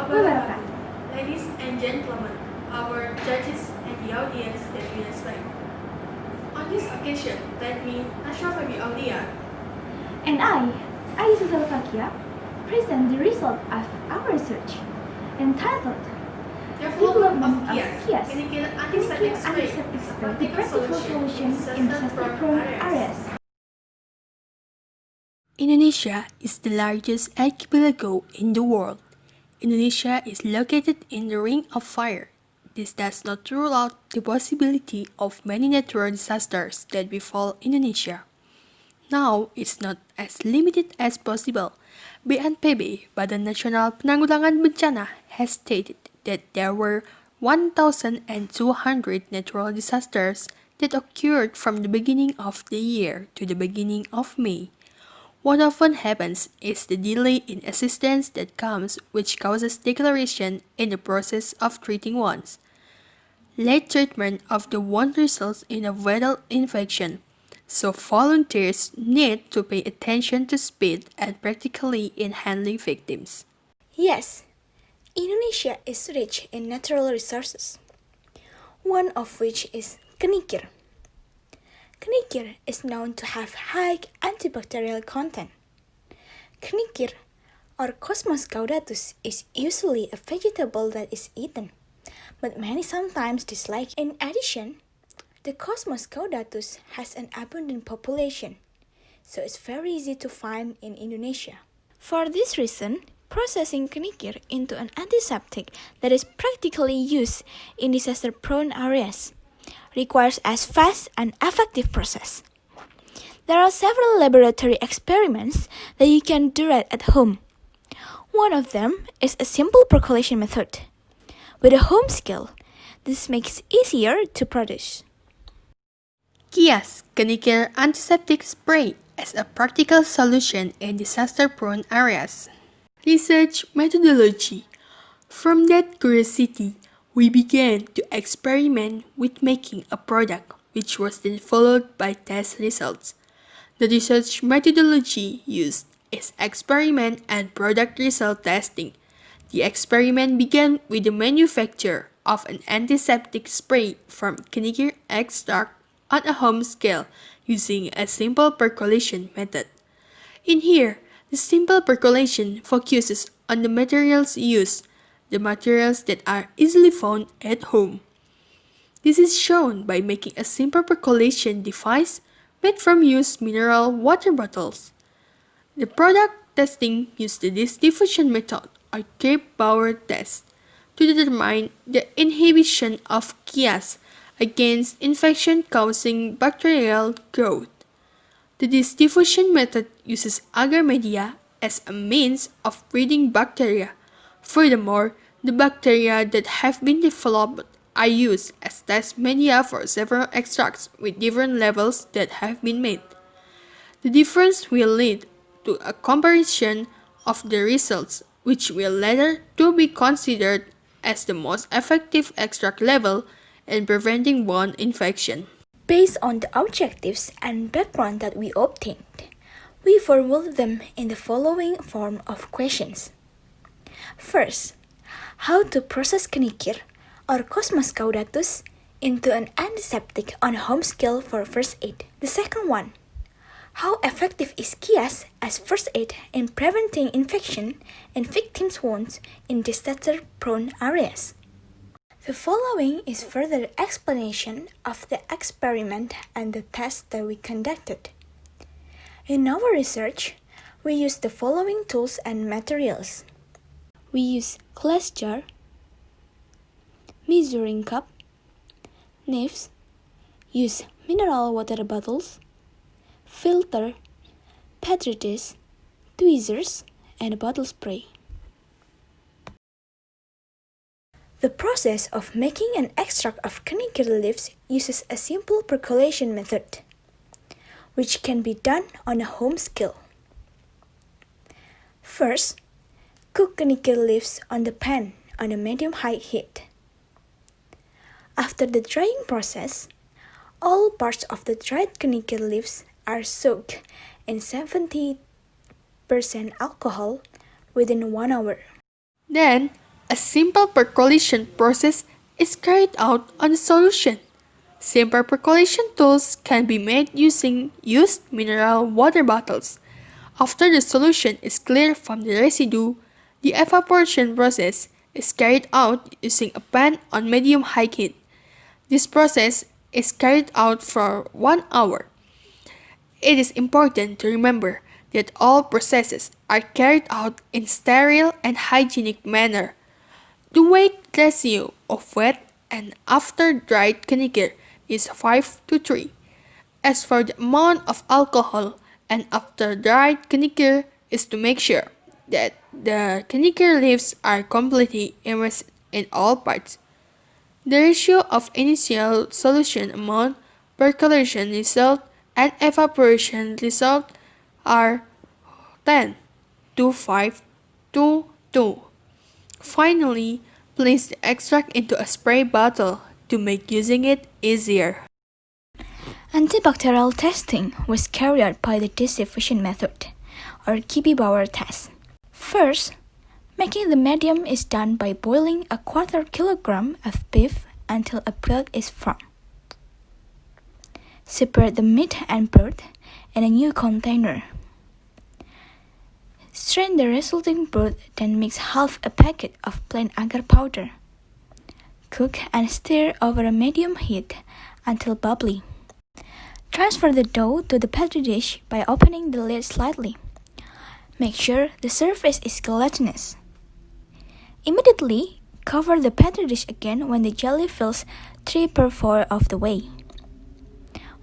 wabarakatuh. Ladies and gentlemen, our judges and the audience that we respect. On this occasion, let me, Ashrafabi Aulia, And I, Aisha Fakia, present the result of our research entitled Development of Development KIAS, of Clinical Clinical Antiseptic Spray, Antiseptic is a Spray, the practical solution in disaster-prone areas. Indonesia is the largest archipelago in the world. Indonesia is located in the Ring of Fire. This does not rule out the possibility of many natural disasters that befall Indonesia. Now, it's not as limited as possible. BNPB, Badan Nasional Penanggulangan Bencana, has stated that there were 1,200 natural disasters that occurred from the beginning of the year to the beginning of May. What often happens is the delay in assistance that comes, which causes declaration in the process of treating wounds. Late treatment of the wound results in a viral infection, so volunteers need to pay attention to speed and practically in handling victims. Yes, Indonesia is rich in natural resources, one of which is kenikir. Kenikir is known to have high antibacterial content. Kenikir, or Cosmos caudatus, is usually a vegetable that is eaten, but many sometimes dislike. In addition, the Cosmos caudatus has an abundant population, so it's very easy to find in Indonesia. For this reason, processing kenikir into an antiseptic that is practically used in disaster-prone areas requires a fast and effective process. There are several laboratory experiments that you can do right at home. One of them is a simple percolation method. With a home skill, this makes it easier to produce. KIAS, Kenikir Antiseptic Spray, as a practical solution in disaster-prone areas. Research methodology. From that curiosity, we began to experiment with making a product, which was then followed by test results. The research methodology used is experiment and product result testing. The experiment began with the manufacture of an antiseptic spray from kenikir extract on a home scale using a simple percolation method. In here, the simple percolation focuses on the materials used, the materials that are easily found at home. This is shown by making a simple percolation device made from used mineral water bottles. The product testing used the diffusion method or trip Bauer test to determine the inhibition of KIAS against infection-causing bacterial growth. The diffusion method uses agar media as a means of breeding bacteria. Furthermore, the bacteria that have been developed are used as test media for several extracts with different levels that have been made. The difference will lead to a comparison of the results, which will later to be considered as the most effective extract level in preventing wound infection. Based on the objectives and background that we obtained, we formulated them in the following form of questions. First, how to process kenikir or Cosmos caudatus into an antiseptic on a home scale for first aid. The second one, how effective is KIAS as first aid in preventing infection and victims' wounds in disaster-prone areas? The following is further explanation of the experiment and the test that we conducted. In our research, we used the following tools and materials. We use glass jar, measuring cup, knives, use mineral water bottles, filter, petri dish, tweezers, and bottle spray. The process of making an extract of kenikir leaves uses a simple percolation method, which can be done on a home scale. First, cook kenikir leaves on the pan on a medium-high heat. After the drying process, all parts of the dried kenikir leaves are soaked in 70% alcohol within 1 hour. Then, A simple percolation process is carried out on the solution. Simple percolation tools can be made using used mineral water bottles. After the solution is cleared from the residue, the evaporation process is carried out using a pan on medium-high heat. This process is carried out for 1 hour. It is important to remember that all processes are carried out in sterile and hygienic manner. The weight ratio of wet and after dried knicker is 5 to 3. As for the amount of alcohol and after dried knicker is to make sure that the knicker leaves are completely immersed in all parts. The ratio of initial solution amount, percolation result, and evaporation result are 10 to 5 to 2. Finally, place the extract into a spray bottle to make using it easier. Antibacterial testing was carried out by the diffusion method, or Kibibauer test. First, making the medium is done by boiling a quarter kilogram of beef until a broth is formed. Separate the meat and broth in a new container. Strain the resulting broth, then mix half a packet of plain agar powder. Cook and stir over a medium heat until bubbly. Transfer the dough to the petri dish by opening the lid slightly. Make sure the surface is gelatinous. Immediately, cover the petri dish again when the jelly fills 3/4 of the way.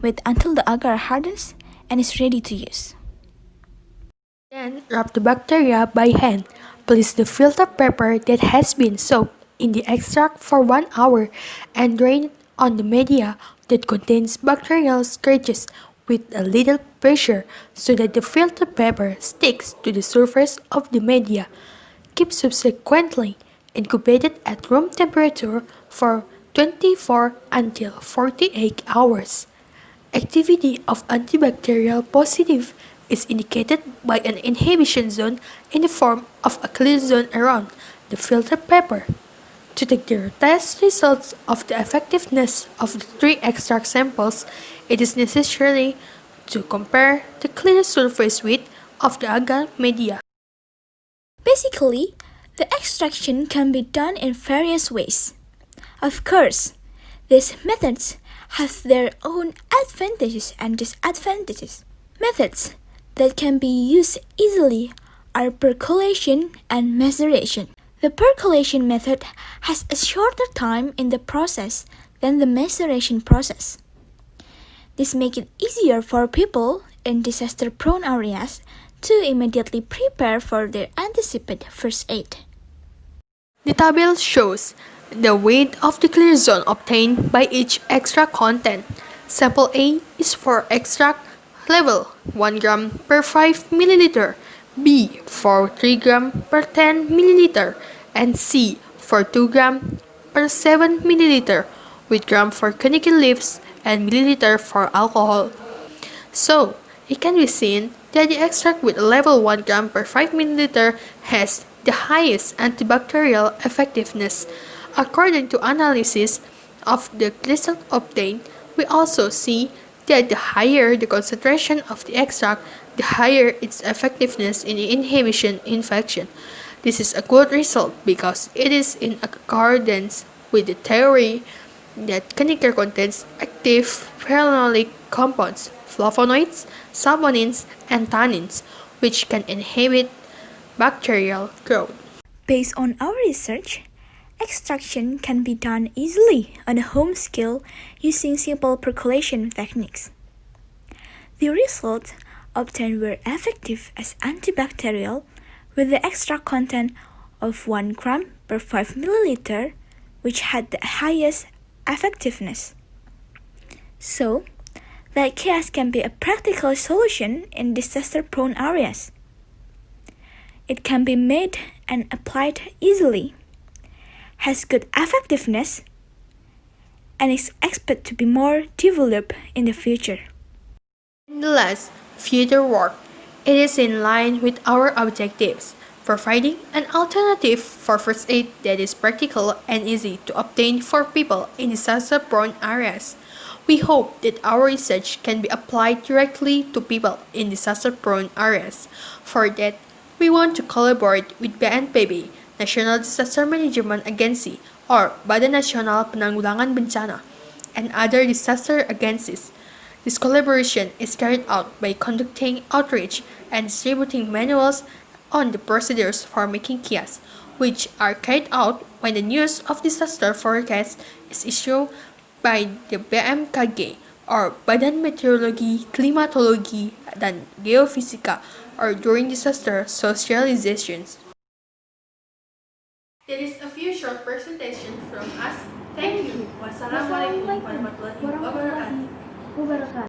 Wait until the agar hardens and is ready to use. Then rub the bacteria by hand. Place the filtered paper that has been soaked in the extract for 1 hour and drain it on the media that contains bacterial scratches with a little pressure so that the filtered paper sticks to the surface of the media. Keep subsequently incubated at room temperature for 24 until 48 hours. Activity of antibacterial positive is indicated by an inhibition zone in the form of a clear zone around the filtered paper. To take the test results of the effectiveness of the 3 extract samples, it is necessary to compare the clear surface width of the agar media. Basically, the extraction can be done in various ways. Of course, these methods have their own advantages and disadvantages. Methods that can be used easily are percolation and maceration. The percolation method has a shorter time in the process than the maceration process. This makes it easier for people in disaster-prone areas to immediately prepare for their anticipated first aid. The table shows the weight of the clear zone obtained by each extract content. Sample A is for extract level 1 gram per 5 milliliter, B for 3 gram per 10 milliliter, and C for 2 gram per 7 milliliter, with gram for conical leaves and milliliter for alcohol. So, it can be seen that the extract with level 1 gram per 5 milliliter has the highest antibacterial effectiveness. According to analysis of the result obtained, we also see that the higher the concentration of the extract, the higher its effectiveness in the inhibition infection. This is a good result because it is in accordance with the theory that knicker contains active phenolic compounds, flavonoids, saponins, and tannins, which can inhibit bacterial growth. Based on our research, extraction can be done easily on a home scale using simple percolation techniques. The results obtained were effective as antibacterial with the extract content of 1 gram per 5 milliliter, which had the highest effectiveness. So, that case can be a practical solution in disaster-prone areas. It can be made and applied easily, has good effectiveness, and is expected to be more developed in the future. In the last future work, it is in line with our objectives. providing an alternative for first aid that is practical and easy to obtain for people in disaster-prone areas. We hope that our research can be applied directly to people in disaster-prone areas. For that, we want to collaborate with BNPB, National Disaster Management Agency, or Badan Nasional Penanggulangan Bencana, and other disaster agencies. This collaboration is carried out by conducting outreach and distributing manuals on the procedures for making kiosks, which are carried out when the news of disaster forecast is issued by the BMKG or Badan Meteorologi, Klimatologi, dan Geofisika, or during disaster socializations. That is a few short presentation from us. Thank you. Wassalamualaikum warahmatullahi wabarakatuh. wabarakatuh.